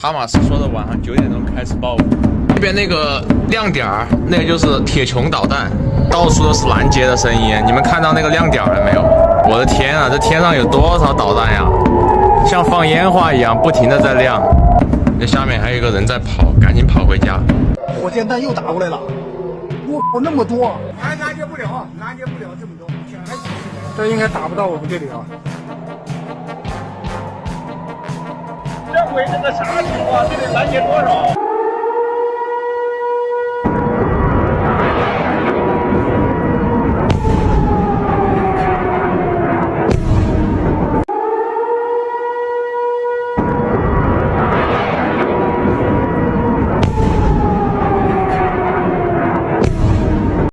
哈马斯说的晚上9点钟开始报复。这边那个亮点儿，那个就是铁穹导弹，到处都是拦截的声音。你们看到那个亮点了没有？我的天啊，这天上有多少导弹呀？像放烟花一样，不停的在亮。那下面还有一个人在跑，赶紧跑回家。火箭弹又打过来了，我靠，那么多！还拦截不了这么多，这应该打不到我们这里啊。这回这个啥情况？这得拦截多少？